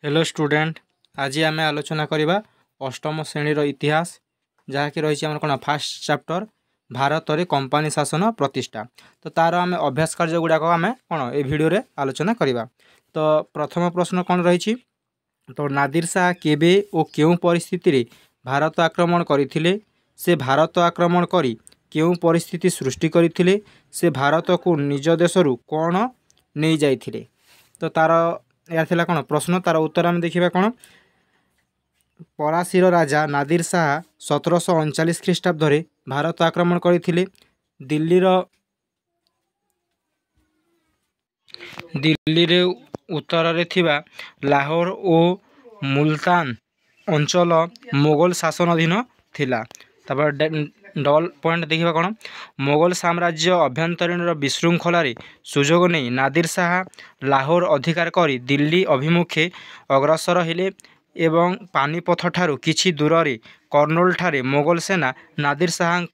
Hello student आज आम आलोचना करवा अष्टम श्रेणीर इतिहास जहाँकि रही आम कौन फास्ट चैप्टर भारत में कंपानी शासन प्रतिष्ठा। तो तार आम अभ्यास कार्य गुड़ाक आम कौन ये भिडियो आलोचना करवा। तो प्रथम प्रश्न कौन रही तो नादिर शाह केबे और क्यों परिस्थिति भारत आक्रमण करथिले, से भारत आक्रमण करी क्यों परिस्थिति सृष्टि करथिले, से भारत को निज देशरू कौन नहीं जाइथिले। तो तार या थिला कौन प्रश्न, तार उत्तर आम देखा कौन परासीर राजा नादिर शाह 1739 ख्रीष्टाब्द भारत आक्रमण करथिले। दिल्ली रे उत्तर रे थिबा लाहौर और मुल्तान अंचल मोगल शासन अधीन थिला। तापर डबल पॉइंट देखा कौन मोगल साम्राज्य अभ्यंतरीण विशृंखलार सुजोग नहीं नादिर शाह लाहौर अधिकार करी दिल्ली अभिमुखे अग्रसर हेले एवं पानीपथ ठारू किछि दूर रे कर्नूल ठारे मोगल सेना नादिर शाह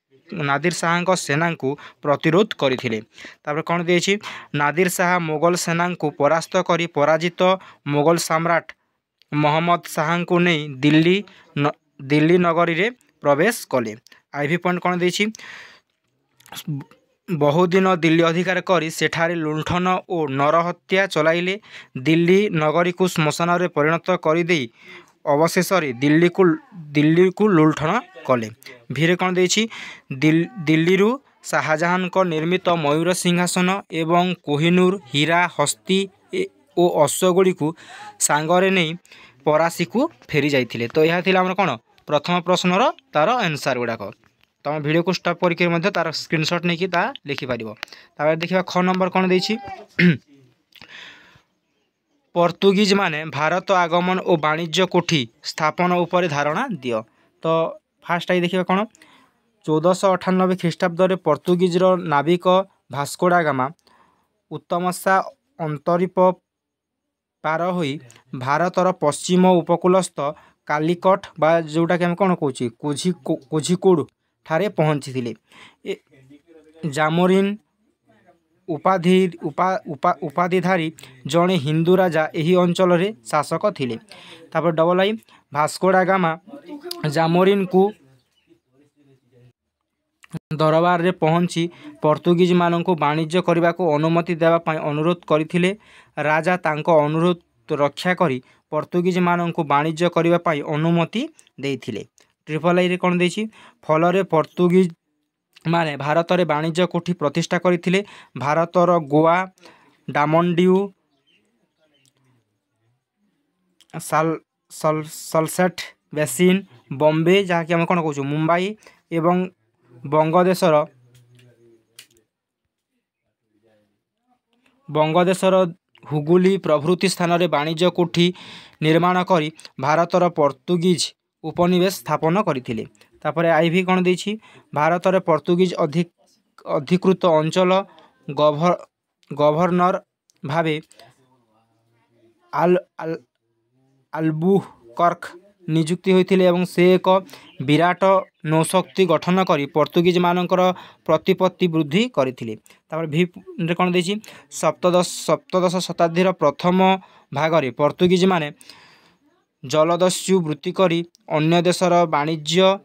सेना को प्रतिरोध करथिले। तापर कौन देछि नादिर शाह मोगल सेना को परास्त करी पराजित मोगल सम्राट मोहम्मद शाह को नहीं दिल्ली नगरी रे प्रवेश कले। आईवी पॉइंट कौन देछि बहुदिन दिल्ली अधिकार करी सेठारे लुंठन और नरहत्या चलाइले दिल्ली नगरी को श्मशान रे परिणत करदे अवशेष दिल्ली को लुंठन कले। भीरे कौन देछि दिल्ली शाहजहां को निर्मित मयूर सिंहासन एवं कोहिनूर हीरा हस्ती और अश्वगुड़ी को सांगरे नहीं परासी को फेरी जाइथिले। तो यह थिला हमर कौन प्रथम प्रश्नर तार आंसर गुड़ाक। तुम वीडियो को स्टॉप करके तार स्क्रीनशॉट नहीं कि लिखिपार। तापर देखिए ख नंबर कौन देछि पोर्तुगीज माने भारत आगमन और वाणिज्य कोठी स्थापन उपर धारणा दियो। तो फास्ट आई देखिए कौन 1498 ख्रीष्टाब्द पोर्तुगीज नाविक भास्को डा गामा उत्तमशा अंतरीप पार होई भारतर पश्चिम उपकूलस्थ कालिकट बा जोटा कि कौन कौच कोझिकोड ठारे पहुँची थिले। जामोरिन उपाधिधारी जड़े हिंदू राजा यही अंचल रे शासक थिले। तापर डबल आई भास्को डा गामा जामोरिन को दरबार रे पहुँची पोर्तुगीज मानन को वाणिज्य करने को अनुमति देवा पाई अनुरोध करथिले। राजा तांको अनुरोध रक्षा करी पोर्तुगीज मानन को वाणिज्य करने पाई अनुमति देइथिले। ट्रिपल आई रे कौन देछि फल रे पोर्तुगीज माने भारत रे वाणिज्य कोठी प्रतिष्ठा करथिले। भारतर गोवा डामनडिउ सलसेट बेसिन बॉम्बे जहाँ कि कौन कहूँ मुंबई एवं बंगदेशर हुगुली प्रभृति स्थान रे वाणिज्य कोठी निर्माण करी भारतर पोर्तुगीज उपनिवेश स्थापन करथिले। तापर आईवी कौन देछि भारत रे पोर्तुगीज अधिकृत अंचल गवर्नर भावे अल्बुकर्क नियुक्ति होइथिले एवं से एक विराट नौशक्ति गठन करी पोर्तुगीज मानकर प्रतिपत्ति वृद्धि करथिले। तापर भी कौन देछि सप्तदश शताब्दीर प्रथम भागरे पोर्तुगीज माने जलदस्यु वृत्ति करी अन्य देशर वाणिज्य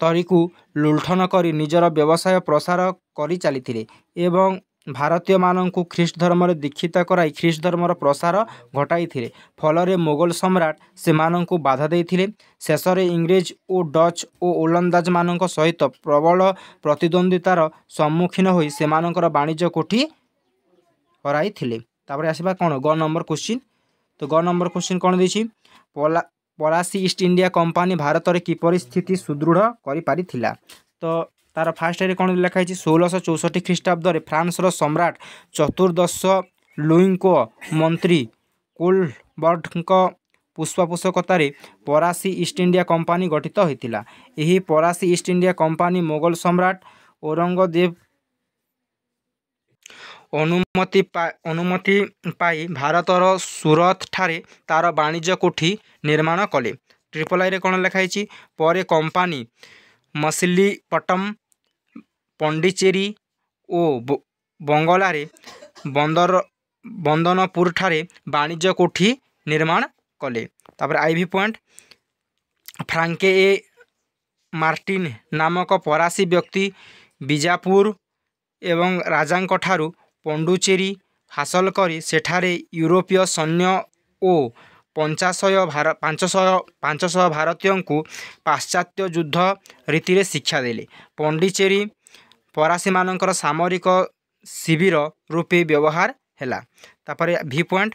तरी को लुंठन करी निजर व्यवसाय प्रसार करी चली एवं भारतीय माननकु ख्रीष्ट धर्म रे दीक्षित कराई ख्रीष्ट धर्मर प्रसार घटाई थिले। फल मोगल सम्राट से माननकु बाधा देइथिले। शेष रे इंग्रेज और डच और ओलंदाज माननक सहित प्रबल प्रतिद्वंदितार सम्मुखीन होई से माननकर वाणिज्य कोठी हराई थिले। तापर आसीबा कोन ग नंबर क्वेश्चन। तो ग नंबर क्वेश्चन कौन देछि Plassey East India company Bharat रे किपरि स्थिति सुदृढ़ करि पारिथिला। तो तार फास्ट रे कौन लिखाई 1664 ख्रीष्टाब्द फ्रांस रो सम्राट चतुर्दश लुई को मंत्री कोलबर्ट पुष्पपोषकतार परासी ईस्ट इंडिया कंपानी गठित होइतिला। एही परासी ईस्ट इंडिया कंपानी मोगल सम्राट औरंगजेब अनुमति पाई भारतर सूरत ठारे तार वाणिज्य कोठी निर्माण कले। ट्रिपल आई रे कौन लिखाई परे कंपानी मछलीपट्टनम पंडिचेरी और बंगलारे बंदरपुर ठारे वाणिज्य कोठी निर्माण कले। तापर आईवी पॉइंट फ्रांके ए मार्टिन नामक फरासी व्यक्ति बीजापुर एवं राजांक ठारू पौंडुचेरी हासिल करी सेठारे यूरोपीय सैन्य ओ 500 भारतीयों को पाश्चात्य युद्ध रीति शिक्षा देले। पौंडुचेरी फरासी मानकर सामरिक शिविर रूपे व्यवहार हैला। तापर भी पॉइंट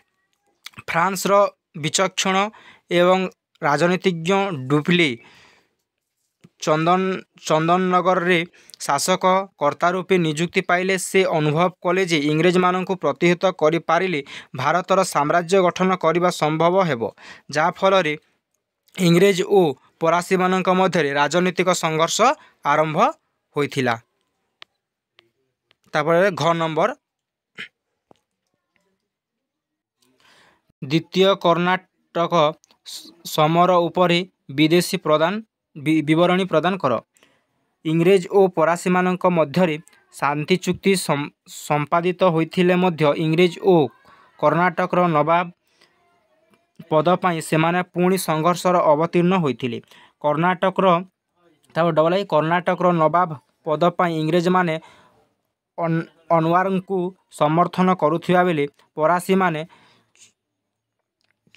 फ्रांस रो विचक्षण एवं राजनीतिज्ञ डुप्ले चंदननगर रे शासक कर्ता रूपे नियुक्ति पाइले। से अनुभव कले जे इंग्रेज मानक प्रतिहत करि पारिले भारतर साम्राज्य गठन करने संभव हेबो, जा फल रे इंग्रेज ओ फरासी मानक मध्य राजनीतिक संघर्ष आरंभ होइथिला। तापर घ नंबर द्वितीय कर्नाटक समर उपरे विदेशी विवरणी प्रदान कर। इंग्रेज ओ फरासी मानक मध्य शांति चुक्ति संपादित होइथिले मध्य इंग्रेज ओ कर्नाटक नवाब पद पाई सेमाने पुणी संघर्षर अवतीर्ण होइथिले। कर्नाटक नवाब पद पाई इंग्रेज माने अनवर को समर्थन करुथिबा बेले फरासी माने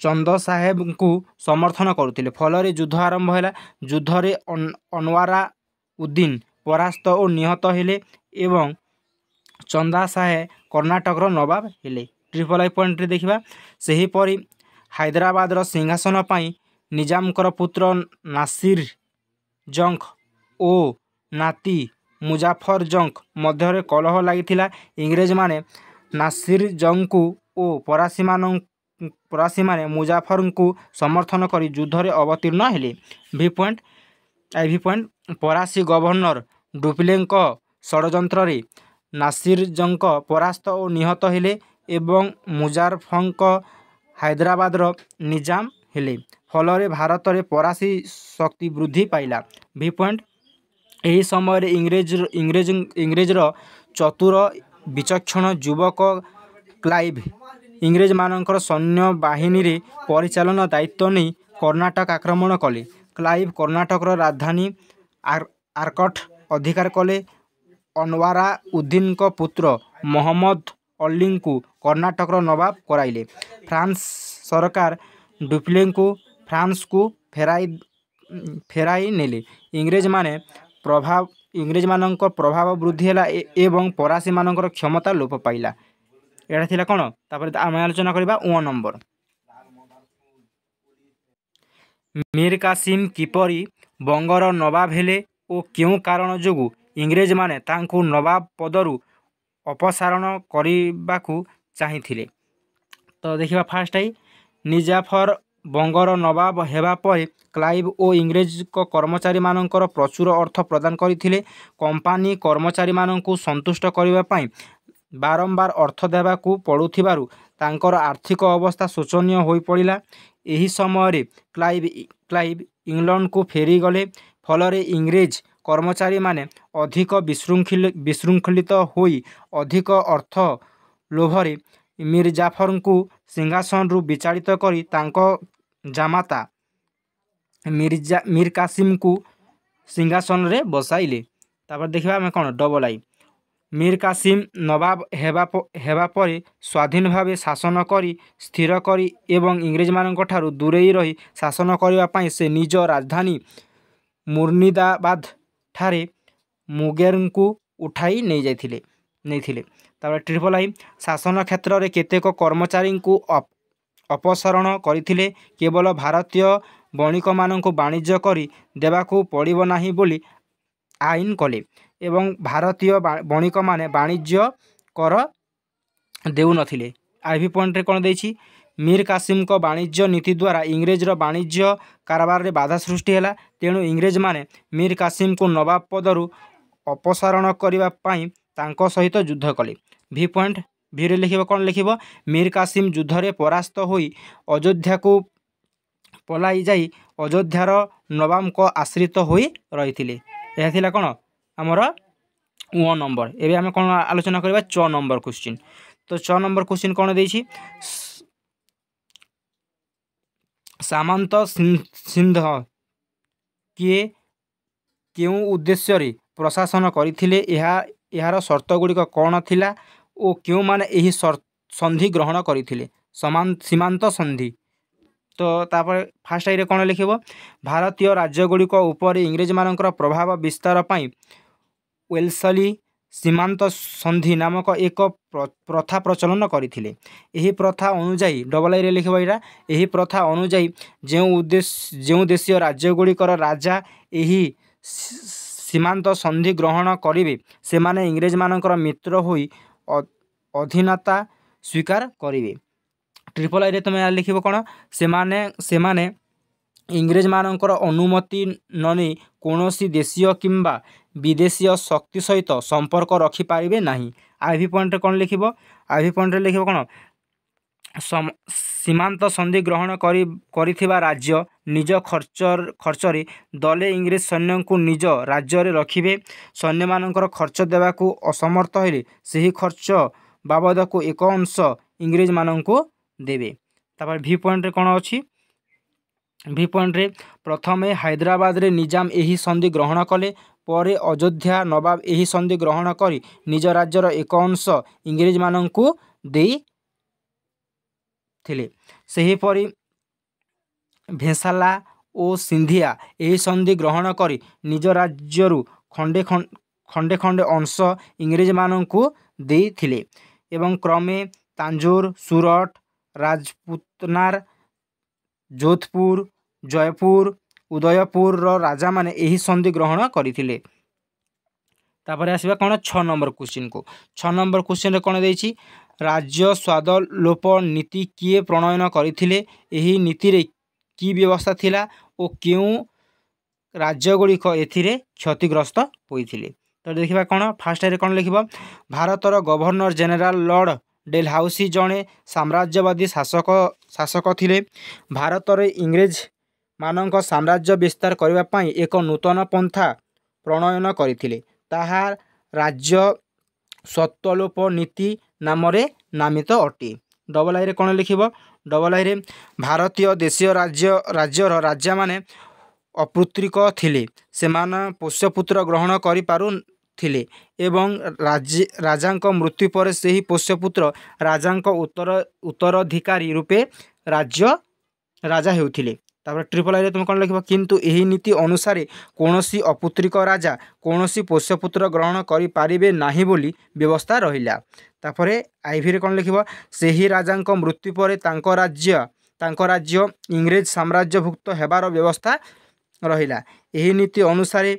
चंद साहेब को समर्थन करुथिले। फल युद्ध आरंभ है। युद्ध रे अनवारा उद्दीन परास्त और निहत हेले एवं चंदा साहेब कर्नाटक नवाब हेले। ट्रिपल आई पॉइंट देखा सही परी हैदराबाद सिंहासन पाई निजामकर पुत्र नासिर जंग ओ नाती मुजाफर जंग मध्य कलह लगी। इंग्रेज माने नासिर जंग को ओ फरासी माने मुजाफर को समर्थन कर युद्ध रे अवतीर्ण हेले। भी पॉइंट आई भी पॉइंट फरासी गवर्नर डुप्ले षड्यंत्र रे नासिर जंग परास्त और निहत हेले एवं मुजाफर हैदराबाद निजाम हेले। फल भारत में फरासी शक्ति वृद्धि पाइला। भी पॉइंट यही समय इंग्रेजर चतुर विचक्षण युवक क्लाइव इंग्रेज मानकर सैन्य बाहिनी रे परिचालन दायित्व नहीं कर्नाटक आक्रमण कले। क्लाइव कर्नाटक राजधानी आर्कट अधिकार कले। अनवारा उद्दीन को पुत्र मोहम्मद अली को कर्नाटक नवाब कराइले। फ्रांस सरकार डुप्ले को फ्रांस को फेराई नेले। इंग्रेज मानक प्रभाव वृद्धि है एवं फरासी मानकर क्षमता लोप पाइला। एटा थिला कोन तापर आमे आलोचना करबा 1 नंबर मीर कासिम किपरी बंगर नवाब हेले ओ क्यों कारण जोगु इंग्रेज माने तांकु नवाब पदरु अपसारण करबाकू चाहिथिले। तो देखिबा फास्ट आई निजाफर बंगर नवाब हेबा पर क्लाइव ओ इंग्रेज को कर्मचारी मानकर प्रचुर अर्थ प्रदान करथिले। कंपनी कर्मचारी मानकू संतुष्ट करबा पई बारंबार अर्थ देवाकू पड़ुथिबारु तांकर आर्थिक अवस्था शोचनीय होई पड़िला। एही समय रे क्लाइव इंग्लैंड को फेरी गले। फल रे इंग्रेज कर्मचारी माने अधिक विशृंखलित होई अधिक अर्थ लोभरे मिर्जाफर को सिंहासन रु विचारित करी तांको जामाता मीर कासिम को सिंहासन रे बसाइले। तापर देखिबा हमें कोन डबल आई मीर कासिम नवाब हेबा पर स्वाधीन भावे शासन करी स्थिर करी एवं इंग्रेज मानक ठारू दूरेई रही शासन करबा पई से निज राजधानी मुर्निदाबाद ठारे मुगेर को उठाई नहीं जाइथिले। तापर ट्रिपल आई शासन क्षेत्र में केतेक कर्मचारी को अपसारण करथिले। केवल भारतीय बणिक मानक वाणिज्य करी देवाकू पड़िबो नाही बोली आईन कले एवं भारतीय बणिक माने वाणिज्य कर देउ नथिले। आईवी पॉइंट रे कोन देछि मीर कासिम को वाणिज्य नीति द्वारा इंग्रेजर वाणिज्य कारबार रे बाधा सृष्टि हैला। तेणु इंग्रेज माने मीर कासिम को नवाब पदरु अपसारण करबा पई तांको सहित युद्ध कले। भी पॉइंट भी रे लिखिबो कोन लिखिबो मीर कासिम युद्ध रे परास्त होई अयोध्या को पलाई जाई अयोध्यार नवाब को आश्रित होई रहिथिले। एहा थिला कोन हमर 1 नंबर। एबे हम कोन आलोचना करबा 6 नंबर क्वेश्चन। तो 6 नंबर क्वेश्चन कोन देछि ସାମନ୍ତ ସିନ୍ଧ କିଏ କେଉଁ ଉଦ୍ଦେଶ୍ୟରେ ପ୍ରଶାସନ କରିଥିଲେ, ଏହାର ସର୍ତ୍ତଗୁଡ଼ିକ କ'ଣ ଥିଲା ଓ କେଉଁମାନେ ଏହି ସନ୍ଧି ଗ୍ରହଣ କରିଥିଲେ? ସୀମାନ୍ତ ସନ୍ଧି। ତ ତାପରେ ଫାର୍ଷ୍ଟ ଆଇରେ କ'ଣ ଲେଖିବ? ଭାରତୀୟ ରାଜ୍ୟଗୁଡ଼ିକ ଉପରେ ଇଂରେଜମାନଙ୍କର ପ୍ରଭାବ ବିସ୍ତାର ପାଇଁ ୱେଲସଲି ସୀମାନ୍ତ ସନ୍ଧି ନାମକ ଏକ ପ୍ରଥା ପ୍ରଚଳନ କରିଥିଲେ। ଏହି ପ୍ରଥା ଅନୁଯାୟୀ ଡବଲ ଆଇରେ ଲେଖିବ ଏଇଟା। ଏହି ପ୍ରଥା ଅନୁଯାୟୀ ଯେଉଁ ଦେଶୀୟ ରାଜ୍ୟଗୁଡ଼ିକର ରାଜା ଏହି ସୀମାନ୍ତ ସନ୍ଧି ଗ୍ରହଣ କରିବେ ସେମାନେ ଇଂରେଜମାନଙ୍କର ମିତ୍ର ହୋଇ ଅଧୀନତା ସ୍ୱୀକାର କରିବେ। ଟ୍ରିପଲ ଆଇରେ ତୁମେ ଲେଖିବ କ'ଣ? ସେମାନେ ଇଂରେଜମାନଙ୍କର ଅନୁମତି ନ ନେଇ କୌଣସି ଦେଶୀୟ କିମ୍ବା ବିଦେଶୀୟ ଶକ୍ତି ସହିତ ସମ୍ପର୍କ ରଖିପାରିବେ ନାହିଁ। ଆଇଭି ପଏଣ୍ଟରେ କ'ଣ ଲେଖିବ? ଆଇଭି ପଏଣ୍ଟରେ ଲେଖିବ କ'ଣ? ସୀମାନ୍ତ ସନ୍ଧି ଗ୍ରହଣ କରିଥିବା ରାଜ୍ୟ ନିଜ ଖର୍ଚ୍ଚରେ ଦଳେ ଇଂରେଜ ସୈନ୍ୟଙ୍କୁ ନିଜ ରାଜ୍ୟରେ ରଖିବେ। ସୈନ୍ୟମାନଙ୍କର ଖର୍ଚ୍ଚ ଦେବାକୁ ଅସମର୍ଥ ହେଲେ ସେହି ଖର୍ଚ୍ଚ ବାବଦକୁ ଏକ ଅଂଶ ଇଂରେଜମାନଙ୍କୁ ଦେବେ। ତାପରେ ଭି ପଏଣ୍ଟରେ କ'ଣ ଅଛି? ଭି ପଏଣ୍ଟରେ ପ୍ରଥମେ ହାଇଦ୍ରାବାଦରେ ନିଜାମ ଏହି ସନ୍ଧି ଗ୍ରହଣ କଲେ, ପରେ ଅଯୋଧ୍ୟା ନବାବ ଏହି ସନ୍ଧି ଗ୍ରହଣ କରି ନିଜ ରାଜ୍ୟର ଏକ ଅଂଶ ଇଂରେଜମାନଙ୍କୁ ଦେଇଥିଲେ। ସେହିପରି ଭେସାଲା ଓ ସିନ୍ଧିଆ ଏହି ସନ୍ଧି ଗ୍ରହଣ କରି ନିଜ ରାଜ୍ୟରୁ ଖଣ୍ଡେ ଖଣ୍ଡେ ଅଂଶ ଇଂରେଜମାନଙ୍କୁ ଦେଇଥିଲେ ଏବଂ କ୍ରମେ ତାଞ୍ଜୋର, ସୁରଟ, ରାଜପୁତନାର, ଯୋଧପୁର, ଜୟପୁର, ଉଦୟପୁରର ରାଜାମାନେ ଏହି ସନ୍ଧି ଗ୍ରହଣ କରିଥିଲେ। ତାପରେ ଆସିବା କ'ଣ? 6 ନମ୍ବର କ୍ୱେଶ୍ଚିନ୍କୁ। 6 ନମ୍ବର କ୍ୱେଶ୍ଚିନ୍ରେ କ'ଣ ଦେଇଛି? ରାଜ୍ୟ ସ୍ୱାଦଲୋପ ନୀତି କିଏ ପ୍ରଣୟନ କରିଥିଲେ? ଏହି ନୀତିରେ କି ବ୍ୟବସ୍ଥା ଥିଲା ଓ କେଉଁ ରାଜ୍ୟଗୁଡ଼ିକ ଏଥିରେ କ୍ଷତିଗ୍ରସ୍ତ ହୋଇଥିଲେ? ତ ଦେଖିବା କ'ଣ? ଫାର୍ଷ୍ଟ ଆଇରେ କ'ଣ ଲେଖିବ? ଭାରତର ଗଭର୍ଣ୍ଣର ଜେନେରାଲ ଲର୍ଡ଼ ଡେଲହାଉସି ଜଣେ ସାମ୍ରାଜ୍ୟବାଦୀ ଶାସକ ଥିଲେ। ଭାରତରେ ଇଂରେଜମାନଙ୍କ ସାମ୍ରାଜ୍ୟ ବିସ୍ତାର କରିବା ପାଇଁ ଏକ ନୂତନ ପନ୍ଥା ପ୍ରଣୟନ କରିଥିଲେ। ତାହା ରାଜ୍ୟ ସ୍ୱତ୍ୱାଲୋପ ନୀତି ନାମରେ ନାମିତ ଅଟେ। ଡବଲ ଆଇରେ କ'ଣ ଲେଖିବ? ଡବଲ ଆଇରେ ଭାରତୀୟ ଦେଶୀୟ ରାଜ୍ୟର ରାଜାମାନେ ଅପୁତ୍ରିକ ଥିଲେ। ସେମାନେ ପୋଷ୍ୟପୁତ୍ର ଗ୍ରହଣ କରିପାରୁଥିଲେ ଏବଂ ରାଜାଙ୍କ ମୃତ୍ୟୁ ପରେ ସେହି ପୋଷ୍ୟପୁତ୍ର ରାଜାଙ୍କ ଉତ୍ତରାଧିକାରୀ ରୂପେ ରାଜା ହେଉଥିଲେ। ତାପରେ ଟ୍ରିପଲ ଆଇରେ ତୁମେ କ'ଣ ଲେଖିବ? କିନ୍ତୁ ଏହି ନୀତି ଅନୁସାରେ କୌଣସି ଅପୁତ୍ରିକ ରାଜା କୌଣସି ପୋଷ୍ୟପୁତ୍ର ଗ୍ରହଣ କରିପାରିବେ ନାହିଁ ବୋଲି ବ୍ୟବସ୍ଥା ରହିଲା। ତାପରେ ଆଇଭିରେ କ'ଣ ଲେଖିବ? ସେହି ରାଜାଙ୍କ ମୃତ୍ୟୁ ପରେ ତାଙ୍କ ରାଜ୍ୟ ଇଂରେଜ ସାମ୍ରାଜ୍ୟଭୁକ୍ତ ହେବାର ବ୍ୟବସ୍ଥା ରହିଲା। ଏହି ନୀତି ଅନୁସାରେ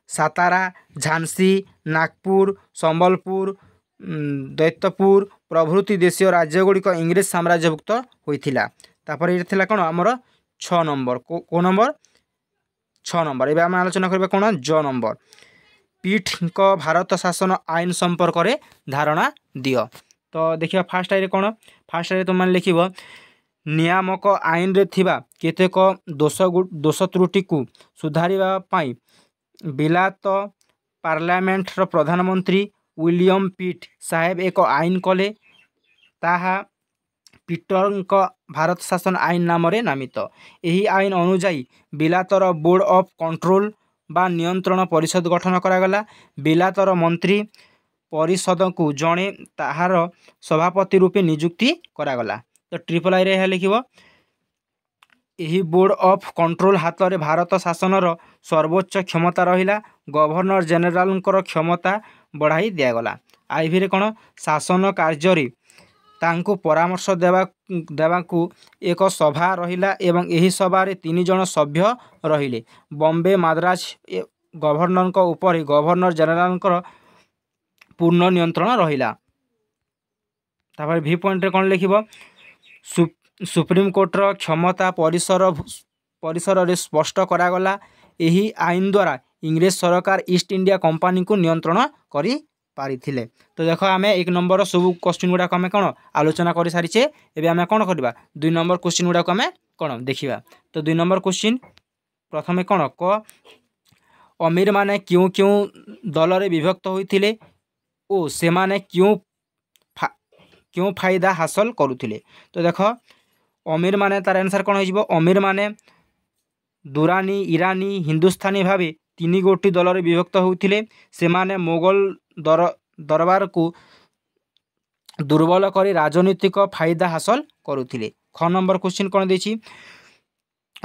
ସାତାରା, ଝାନ୍ସୀ, ନାଗପୁର, ସମ୍ବଲପୁର, ଦୈତପୁର ପ୍ରଭୃତି ଦେଶୀୟ ରାଜ୍ୟଗୁଡ଼ିକ ଇଂରେଜ ସାମ୍ରାଜ୍ୟଭୁକ୍ତ ହୋଇଥିଲା। ତାପରେ ଏଇଟା ଥିଲା କ'ଣ? ଆମର 6 ନମ୍ବର। କେଉଁ ନମ୍ବର? 6 ନମ୍ବର। ଏବେ ଆମେ ଆଲୋଚନା କରିବା କ'ଣ? ଜ ନମ୍ବର। ପିଟ୍ଙ୍କ ଭାରତ ଶାସନ ଆଇନ ସମ୍ପର୍କରେ ଧାରଣା ଦିଅ। ତ ଦେଖିବା ଫାର୍ଷ୍ଟ ଆଇରେ କ'ଣ? ଫାର୍ଷ୍ଟ ଆଇରେ ତୁମମାନେ ଲେଖିବ ନିୟାମକ ଆଇନରେ ଥିବା କେତେକ ଦୋଷ ତ୍ରୁଟିକୁ ସୁଧାରିବା ପାଇଁ ବିଲାତ ପାର୍ଲାମେଣ୍ଟର ପ୍ରଧାନମନ୍ତ୍ରୀ ୱିଲିୟମ ପିଟ୍ ସାହେବ ଏକ ଆଇନ କଲେ। ତାହା ପିଟଙ୍କ ଭାରତ ଶାସନ ଆଇନ ନାମରେ ନାମିତ। ଏହି ଆଇନ ଅନୁଯାୟୀ ବିଲାତର ବୋର୍ଡ଼ ଅଫ୍ କଣ୍ଟ୍ରୋଲ ବା ନିୟନ୍ତ୍ରଣ ପରିଷଦ ଗଠନ କରାଗଲା। ବିଲାତର ମନ୍ତ୍ରୀ ପରିଷଦକୁ ଜଣେ ତାହାର ସଭାପତି ରୂପେ ନିଯୁକ୍ତି କରାଗଲା। ତ ଟ୍ରିପଲ ଆଇରେ ଏହା ଲେଖିବ ଏହି ବୋର୍ଡ଼ ଅଫ୍ କଣ୍ଟ୍ରୋଲ ହାତରେ ଭାରତ ଶାସନର ସର୍ବୋଚ୍ଚ କ୍ଷମତା ରହିଲା। ଗଭର୍ଣ୍ଣର ଜେନେରାଲଙ୍କର କ୍ଷମତା ବଢ଼ାଇ ଦିଆଗଲା। ଆଇଭିରେ କ'ଣ? ଶାସନ କାର୍ଯ୍ୟରେ ତାଙ୍କୁ ପରାମର୍ଶ ଦେବାକୁ ଏକ ସଭା ରହିଲା ଏବଂ ଏହି ସଭାରେ 3 ଜଣ ସଭ୍ୟ ରହିଲେ। ବମ୍ବେ ମାଦ୍ରାଜ ଗଭର୍ଣ୍ଣରଙ୍କ ଉପରେ ଗଭର୍ଣ୍ଣର ଜେନେରାଲଙ୍କର ପୂର୍ଣ୍ଣ ନିୟନ୍ତ୍ରଣ ରହିଲା। ତାପରେ ଭି ପଏଣ୍ଟରେ କ'ଣ ଲେଖିବ? ସୁପ୍ରିମକୋର୍ଟର କ୍ଷମତା ପରିସରରେ ସ୍ପଷ୍ଟ କରାଗଲା। ଏହି ଆଇନ ଦ୍ୱାରା ଇଂରେଜ ସରକାର ଇଷ୍ଟ ଇଣ୍ଡିଆ କମ୍ପାନୀକୁ ନିୟନ୍ତ୍ରଣ କରିପାରିଥିଲେ। ତ ଦେଖ ଆମେ 1 ନମ୍ବର ସବୁ କ୍ୱେଶ୍ଚିନ୍ ଗୁଡ଼ାକ ଆମେ କ'ଣ ଆଲୋଚନା କରିସାରିଛେ। ଏବେ ଆମେ କ'ଣ କରିବା? 2 ନମ୍ବର କ୍ୱେଶ୍ଚିନ୍ ଗୁଡ଼ାକ ଆମେ କ'ଣ ଦେଖିବା। ତ 2 ନମ୍ବର କ୍ୱେଶ୍ଚିନ୍ ପ୍ରଥମେ କ'ଣ? କ ଅମୀରମାନେ କେଉଁ କେଉଁ ଦଳରେ ବିଭକ୍ତ ହୋଇଥିଲେ ଓ ସେମାନେ କେଉଁ ଫାଇଦା ହାସଲ କରୁଥିଲେ? ତ ଦେଖ अमीर माने तार आंसर कौन हो अमीर माने दुरानी ईरानी हिंदुस्तानी भाव तीन गोटी दल विभक्त होते से मोगल दरबार को दुर्बल कर राजनीतिक फायदा हासिल करुले। ख नंबर क्वेश्चन कौन देछि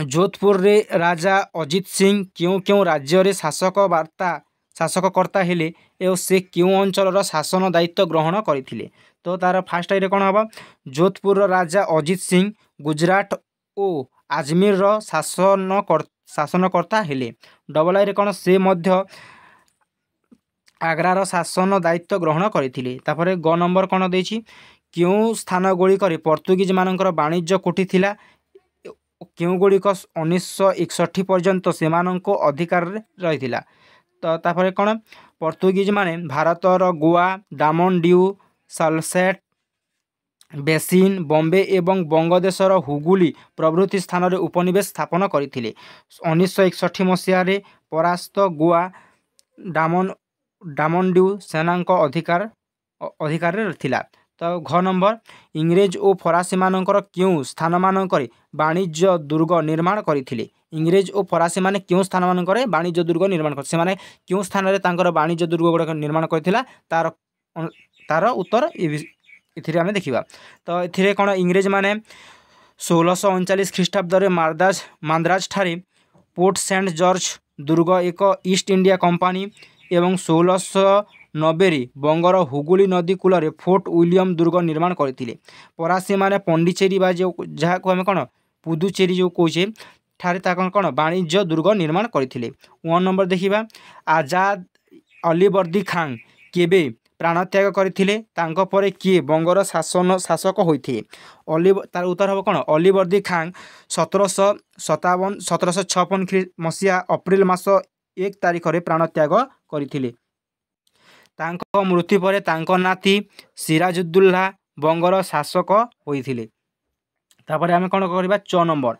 जोधपुर रे राजा अजित सिंह क्यों क्यों राज्य रे शासककर्ता हेले एवं से क्यों अंचल शासन दायित्व ग्रहण करथिले। तो तार फास्ट आईरे कौन हम जोधपुर राजा अजित सिंह गुजरात और आजमेर शासनकर्ता हेले। डबल आई कौन से मध्य आग्रार शासन दायित्व ग्रहण करथिले। तापर ग नंबर कौन देछि क्यों स्थान गुड़िक पोर्तुगीज मानकर वाणिज्य कोठी थिला क्यों गुड़िक 1961 पर्यंत से अधिकार रही। तो तापर कौन पोर्तुगीज माने भारतर गोवा दामन डिउ सालसेट बेसिन बॉम्बे एवं बंगदेशर हुगुली प्रभृति स्थान में उपनिवेश स्थापन करथिले। 1961 मसीह परास्त गोवा डामनड्यू सेना अधिकार थिला। तो घ नंबर इंग्रेज और फरासी मानकर क्यों स्थान मानक वाणिज्य दुर्ग निर्माण करथिले। इंग्रेज और फरासी माने क्यों स्थान मानक वाणिज्य दुर्ग निर्माण कर से माने क्यों स्थान में तांकर वाणिज्य दुर्ग गुड़ाक निर्माण करथिला तार तार उत्तर इथिरे आमे देखिबा। तो इथिरे कौन इंग्रेज माने 1639 ख्रीष्टाब्द माद्राज ठारे पोर्ट सेंट जॉर्ज दुर्ग एक ईस्ट इंडिया कंपानी एवं 1690 बंगर हुगुली नदी कूल फोर्ट विलियम दुर्ग निर्माण करथिले। फरासी माने पंडिचेरी बा जहाँ को आम कौन पुदुचेरी जो कहे ठारे कौन वाणिज्य दुर्ग निर्माण करथिले। 1 नंबर देखिबा आजाद अलीवर्दी खां केबे प्राणत्याग करथिले तांको परे किए बंगर शासक होइथे। तार उत्तर हम कौन अलीवर्दी खां 1756 मसीहा अप्रैल मास 1 तारिख रे प्राणत्याग करथिले। तांको मृत्यु परे तांको नाती सिराजुद्दौला बंगर शासक होइथिले। तापर आमे कौन करबा 6 नंबर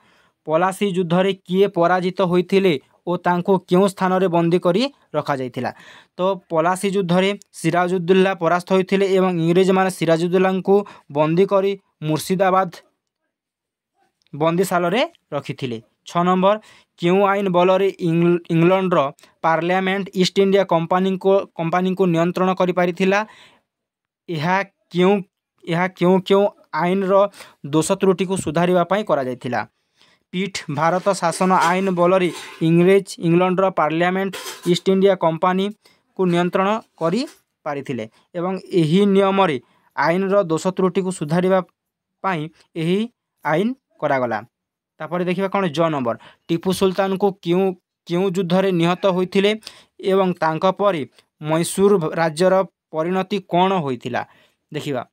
पलासी युद्ध रे किए पराजित होइथिले और तांको क्यों स्थान रे बंदी करी रखा जाइथिला। तो पलासी युद्ध रे सिराजुद्दौला परास्त होइथिले एवं इंग्रेज माने सिराजुद्दौला को बंदी करी मुर्शिदाबाद बंदीशाल रे रखिथिले। 6 नंबर क्यों आईन बल रे इंग्लैंडर पार्लियामेंट ईस्ट इंडिया कंपानी को नियंत्रण करि पारिथिला। यह क्यों क्यों आईन रो दोष त्रुटि को सुधारिबा पई करा जाइथिला। पीठ भारत शासन आईन बल रे इंग्लैंडर पार्लियामेंट ईस्ट इंडिया कंपानी को नियंत्रण करि पारिथिले एवं एही नियम रे आईन रो दोष त्रुटि को सुधारिबा पई एही आईन करागला। तापर देखिबा कौन ज नंबर टीपू सुल्तान को क्यों युद्ध रे निहत होइथिले एवं तांको परे मैसूर राज्यर परिणति कौन होइथिला। देखिबा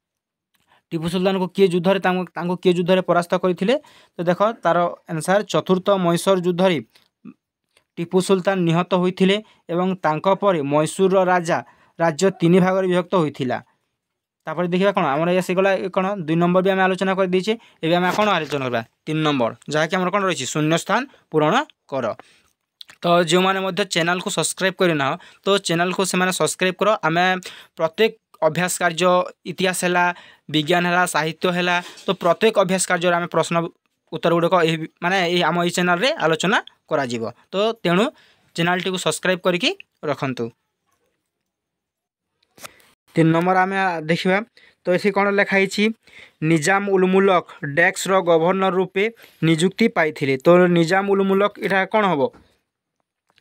टीपू सुल्तान को किए युद्ध रे तांको किए युद्ध रे परास्त करथिले। तो देखो तार आंसर चतुर्थ मैसूर युद्ध रे टीपू सुल्तान निहत होइथिले एवं तांको परे मैसूर राज्य 3 भाग रे विभक्त होइथिला। तापर देखिबा कोन हमर या सिगला कोन 2 नंबर भी हम आलोचना कर दिछे। एबे हम कोन आलोचना करबा 3 नंबर जहा कि हमर कोन रहिछि शून्य स्थान पूरण कर। तो जो माने मध्य चैनल को सब्सक्राइब करिना तो चैनल को से माने सब्सक्राइब करो। आमे प्रत्येक अभ्यास कार्य इतिहास है विज्ञान है साहित्य है तो प्रत्येक अभ्यास कार्य आम प्रश्न उत्तर गुड़क माने आम ये चैनल रे आलोचना करा जीवो। तो तेणु चैनल टी को सब्सक्राइब करके रखंतु। 3 नंबर आम देखा तो ये कौन लिखाई निजाम उल मुल्क डेक्स रो गवर्नर रूपे नियुक्ति पाई। तो निजाम उल मुल्क यहाँ कौन हम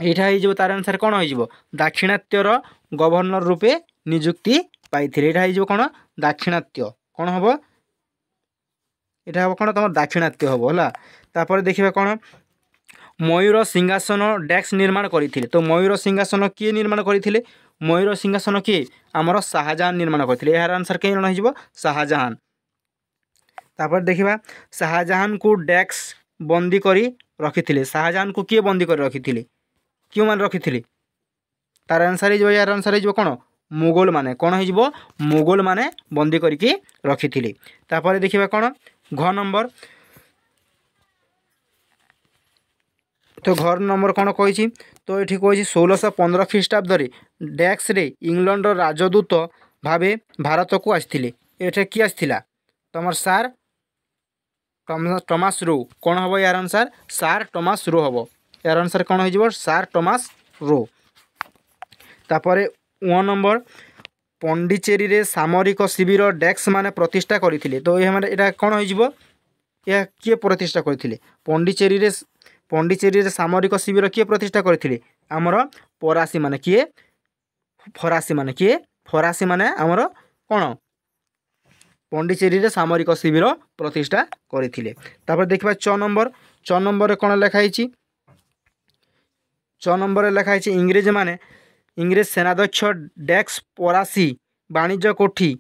यहाँ हो तार अनुसार कौन हो दाक्षिणात्यर गवर्नर रूपे नियुक्ति पाई। यहाँ हो कौन दाक्षिणात्य कौन हम यहाँ हम कौन तुम दाक्षिणात्य हम है। तापर देखिए कौन मयूर सिंहासन डेक्स निर्माण करते। तो मयूर सिंहासन किए निर्माण करते मयूर सिंहासन किए आमर शाहजहां निर्माण करते। यार आंसर कहीं जन हो शाहजहां। तापर देखिबा शाहजहां को डेक्स बंदी करी रखी। शाहजहां को किए बंदी कर रखी क्यों मान रखी तार आंसर हो यार आंसर हो कौन मुगल माने कौन हो मुगल माने बंदी करके रखी। तापर देखिबा कौन घ नंबर तो घर नंबर कौन कही तो ये कही 1615 ख्रीष्टाब्द डेक्स रे इंग्लैंड राजदूत भावे भारत को आसते। ये किए आसला तुम सार टॉमस रो कौन हम यार आंसर सार टॉमस रो हम यार आंसर कौन हो सार टॉमस रो। तापर 1 नंबर पंडिचेरी रे सामरिक शिविर डेस्क माने प्रतिष्ठा करथिले तो ये कौन हो किए प्रतिष्ठा करथिले पंडिचेरी रे सामरिक शिविर किए प्रतिष्ठा करथिले आमर फरासी माने किए फरासी माने आमर कौन पंडिचेरी रे सामरिक शिविर प्रतिष्ठा करथिले। तापर देखिबा 6 नंबर रे कौन लिखाई 6 नंबर लिखाई इंग्रेज सेनाध्यक्ष डेक्स फरासी वाणिज्य कोठी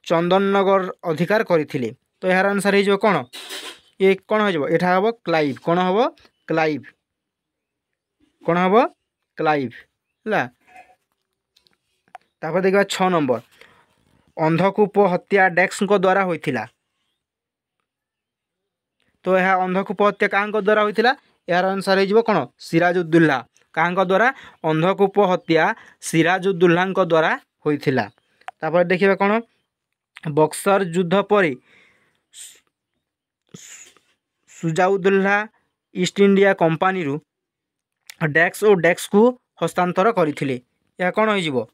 चंदननगर अधिकार करथिले तो यार आंसर हो कौन ये कौन हो एठा हम क्लाइव कौन हम क्लाइव है। तापर देखा 6 नंबर अंधकूप हत्या डेक्स द्वारा होइथिला तो यह अंधकूप हत्या क्या द्वारा होइथिला यार आंसर हो कौन सिराजुद्दौला क्या द्वारा अंधकूप हत्या सिराजुद्दौला द्वारा होइथिला। तापर देखिए कौन बक्सर युद्ध पर सुजाउद्दौला ईस्ट इंडिया कंपानी रु डेक्स को हस्तांतर करथिले यह कौन हो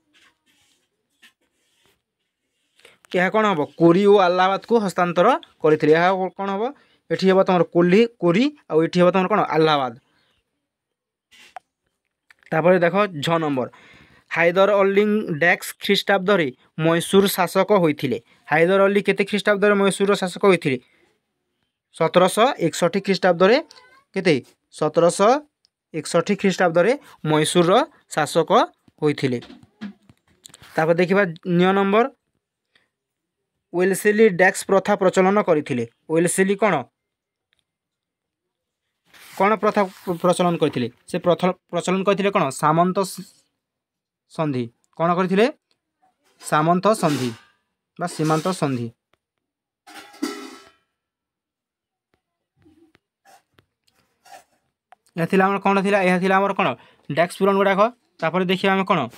कौन हम कोरी और अलाहाबाद को हस्तांतर करथिले यह कौन हम एठी हम तुम कोरी आउ एठी हम तुम कौन अलाहाबाद। तापर देख 6 नंबर हैदर अली डेक्स ख्रीष्टाब्द रे मैसूर शासक होइथिले हैदर अली केते ख्रीष्टाब्द रे मैसूर शासक होइथिले 1761 ख्रीष्टाब्द रे केते 1761 ख्रीष्टाब्द रे मैसूर शासक होइथिले। तापर देखिबा 9 नंबर वेल्सेली डेक्स प्रथा प्रचलन करथिले वेल्सेली कौन प्रथा प्रचलन करथिले से प्रथा प्रचलन करथिले कौन सामंत संधि कौन करथिले सामंत संधि बा सीमांत संधि। यह थिला हमर कौन थिला यह थिला हमर कौन डेक्स पूरण गुड़ाक तापर देखिए आम कौन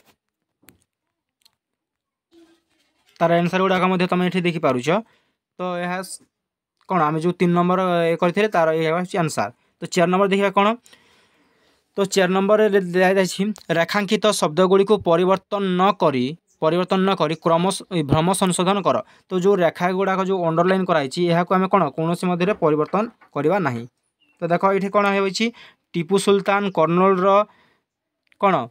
तार आंसर गुड़ाक तुम ये देखिपारुछ तो यह कौन आम जो 3 नंबर करते तार यह आंसर। तो 4 नंबर देखिए कौन तो 4 नंबर रेखांकित शब्दगुड़ी को परिवर्तन न करी क्रम भ्रम संशोधन कर तो जो रेखा गुड़ाक जो अंडरलाइन कराई यह आम कौन कौन मध्य परिवर्तन करवा नहीं। तो देख ये कौन हो टीपू सुल्तान कर्नूल कौन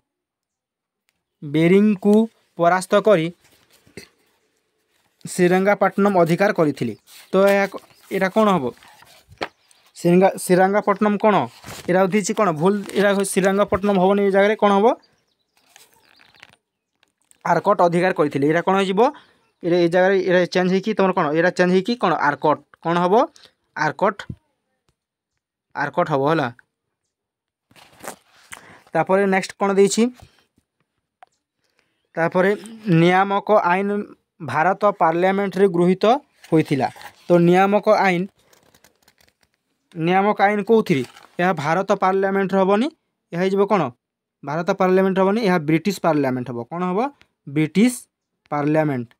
बेरिंग को परास्त करी श्रीरंगापट्टनम अधिकार करथिले तो यह कौन हम श्रीरंगापट्टनम कौन यहाँ होती कौन भूल यहाँ श्रीरंगापट्टनम हम ये जगह कौन हम आरकट अधिकार करथिले यहाँ कौन हो ये जगह चेंज होगी तुम कौन यहाँ चेंज होगी कौन आरकट कौन हम आरकट हम है। तापर नेक्स्ट कौन देछि तापर नियामक आईन भारत पार्लियामेंट रे गृहीत होइथिला तो नियामक आईन कौथि यह भारत पार्लियामेंट हेनी यह कौन भारत पार्लियामेंट हेनी यह ब्रिटिश पार्लियामेंट हम कौन हम ब्रिटिश पार्लियामेंट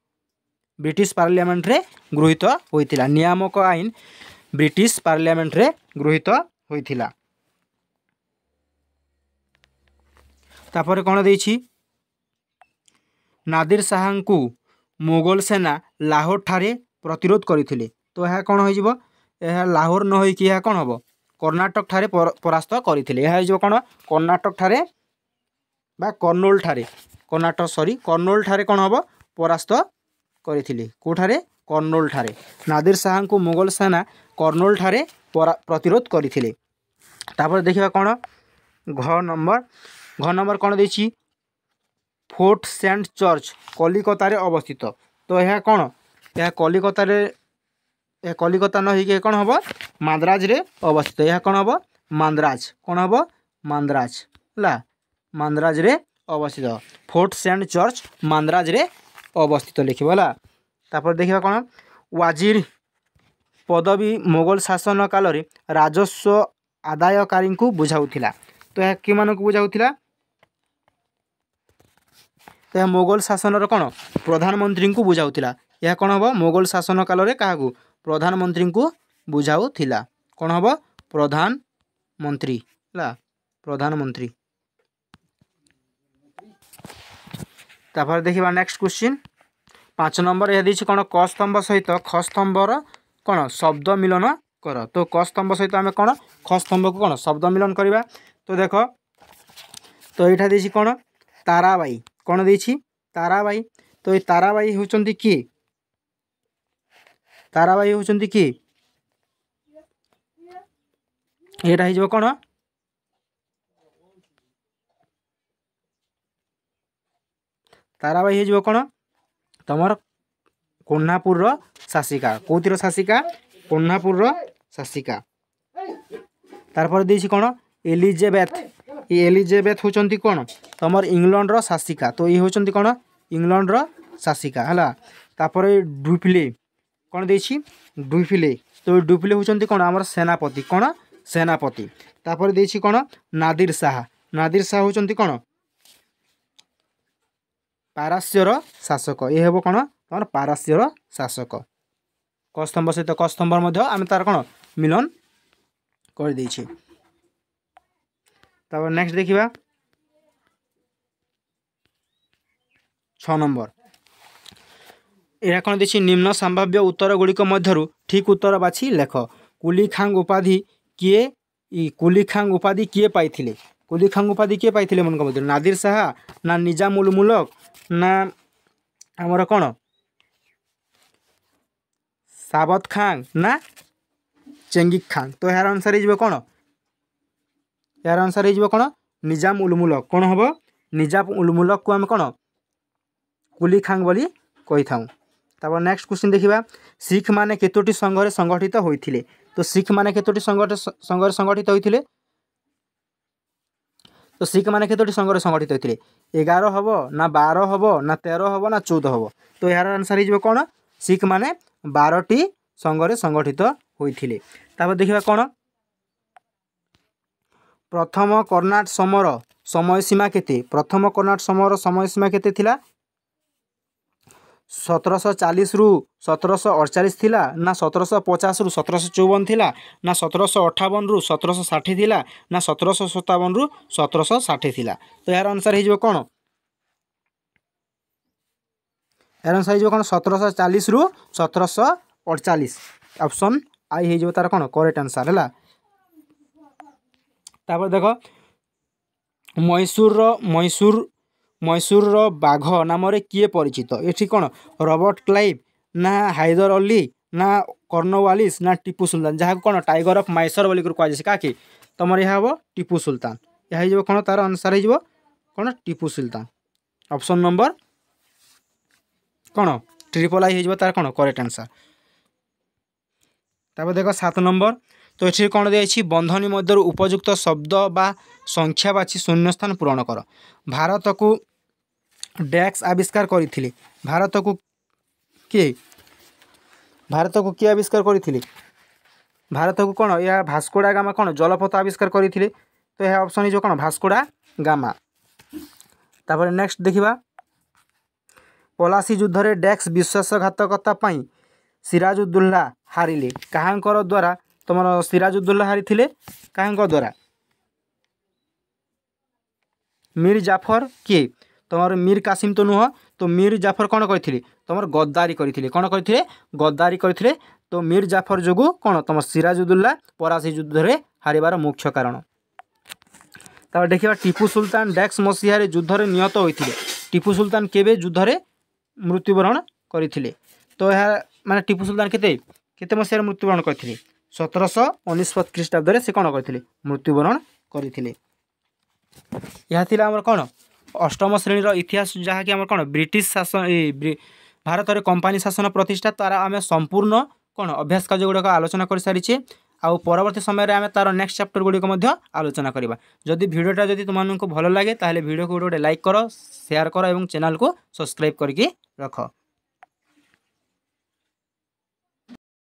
रे गृहीत होइथिला नियामक आईन ब्रिटिश पार्लियामेंट रे गृहीत होइथिला। तापर कौन देछि नादिर शाह को मुगल सेना लाहौर ठारे प्रतिरोध करथिले तो यह कौन हो लाहौर न होइकि यह कौन हम कर्नाटक ठारे परास्त करथिले यह हो कौन कर्नाटक ठारे बा कर्नूल ठारे कर्नूल ठारे कौन हम परास्त करथिले कोठारे कर्नूल ठारे नादिर शाह को मुगल सेना कर्नूल ठारे प्रतिरोध करथिले। तापर देखिबा कौन घ नंबर कौन देछि फोर्ट सेंट चर्च कलिकता रे अवस्थित तो यह कौन यह कलिकता न होइके कौन हम माद्राज रे अवस्थित यह कौन हम माद्राज माद्राज रे अवस्थित फोर्ट सेंट चर्च माद्राज रे अवस्थित लिखिबा है। तापर देखिबा कौन वाजिर पदवी मुगल शासन काल रे राजस्व आदायकारी को बुझाउथिला तो यह कि मानक बुझाउथिला तो यह मुगल शासन कौन प्रधानमंत्री को बुझाउथिला यह कौन हम मुगल शासन काल रे क्या प्रधानमंत्री को बुझाउथिला कौन हम प्रधानमंत्री है प्रधानमंत्री। तापर देखिबा नेक्स्ट क्वेश्चन 5 नंबर यह देछि कौन क स्तंभ सहित ख स्तंभर कौन शब्द मिलन कर। तो क स्तंभ सहित आम कौन ख स्तंभ को कौन शब्द मिलन करवा। तो देख तो यहाँ देछि कौन ताराबाई कौन देछि ताराबाई। तो ये ताराबाई होचंती किए ताराबाई होचंती किए यहाँ हो कौन ताराबाई हो कौन तमर कोल्हापुर शासिका कौतिर शासिका कोल्हापुर शासिका। तारपर देछि कौन एलिजेबेथ ये एलिजेबेथ होचंती कौन तमर इंग्लैंड रो शासिका। तो ये होचंती कौन इंग्लैंड रो शासिका हला। तापर डुप्ले कौन देछि डुप्ले। तो डुप्ले होचंती कौन हमर सेनापति कौन सेनापति। तापर देछि कौन नादिर शाह होचंती कौन पारस्यर शासक। ये हेबो कौन तमर पारस्यर शासक। क स्तंभ सहित क स्तंभ मध्य आम तार कौन मिलन कर देछि। तापर नेक्स्ट देखिबा 6 नंबर यह कौन देछि निम्न संभाव्य उत्तर गुड़िक मध्यरु ठीक उत्तर बाछि लेख। कुली खांग उपाधि किए पाइथिले कुली खांग उपाधि किए पाइथिले मन मध्य नादिर शाह ना निजाम उल मुल्क ना हमर कौन साबत खान ना चेंगिक खान। तो यार आंसर हो कौन यार आंसर हो कौन निजाम उल मुल्क कौन हम निजाम उल मुल्क को आम कौन कुली खांग बोली कही था। तापर नेक्स्ट क्वेश्चन देखिबा सिख माने केतोटी संघरे संगठित होइथिले। तो सिख माने केतोटी संघरे संगठित होइथिले। तो सिख माने केतोटी संघरे संगठित होइथिले 11 हबो ना 12 हबो ना 13 हबो ना 14 हबो। तो यार आंसर हो कौन सिख माने 12टी संघरे संगठित होइथिले। तापर देखिबा कौन प्रथम कर्नाट समर समय सीमा केते प्रथम कर्नाट समर समय सीमा केते थिला 1740 रु 1748 थिला ना 1750 रु 1754 थिला ना 1758 रु 1760 थिला ना 1757 रु 1760 थिला। तो यार आंसर हो कौन यार आंसर हो कौन 1740 रु 1748 ऑप्शन आई हो तार कौन करेक्ट आंसर है। तापर देख मैसूर बाघ नाम किए परिचित ये कौन रॉबर्ट क्लाइव ना हैदर अली ना कॉर्नवालिस ना टीपू सुल्तान जहाँ कौन टाइगर ऑफ मैसूर बोली कहुए क्या तुम यह हम टीपू सुल्तान यह हो कौन तार आंसर हो कौन टीपू सुल्तान ऑप्शन नंबर कौन ट्रिपल आई हो तार कौन करेक्ट आंसर। तापर देख 7 नंबर तो ये कौन दिखाई बंधनी मध्य उपयुक्त शब्द बा संख्या बाछी शून्यस्थान पूरण कर। भारत को डैक्स आविष्कार करथिले भारत को किए आविष्कार करथिले भारत को कौन या भास्कोडा गामा कौन जलपथ आविष्कार करथिले। तो यह ऑप्शन हो कौन भास्कोडा गामा। तापर नेक्स्ट देखिबा पलासी युद्ध रे डैक्स विश्वासघातकता पाई सिराजुद्दौला हारिले काहांकर द्वारा तुम सिराजुद्दौला हारी काहांकर द्वारा मीर जाफर किए तुम मीर कासिम तो नुह। तो मीर जाफर कौन करथिले तुम गद्दारी करथिले कौन करथिले गद्दारी करथिले। तो मीर जाफर जोगु कौन तुम सिराजुद्दौला पलासी युद्ध रे हारिबार मुख्य कारण। तापर देखिबा टीपू सुल्तान डैक्स मसीहारे युद्ध रे निहत होइथिले टीपू सुल्तान केबे युद्ध रे मृत्युवरण करथिले। तो यह माने टीपू सुल्तान केते मसीहारे मृत्युवरण करथिले 1749 ख्रीष्टाब्द से कौन करथिले मृत्युवरण करथिले। यह थिला हमर कौन अष्टम श्रेणी इतिहास जहाँ कि कौन ब्रिटिश शासन भारत में कंपानी शासन प्रतिष्ठा तार आम संपूर्ण कौन अभ्यास कार्य गुड़ाक आलोचना कर सारी आउ परवर्ती समय आम तार नेक्स्ट चैप्टर गुड़िक आलोचना करवा। जदि भिडियोटा जदि तुमको भल लगे ताहले भिडियो को गोटे लाइक कर शेयर कर और चैनल को सब्सक्राइब करके रख।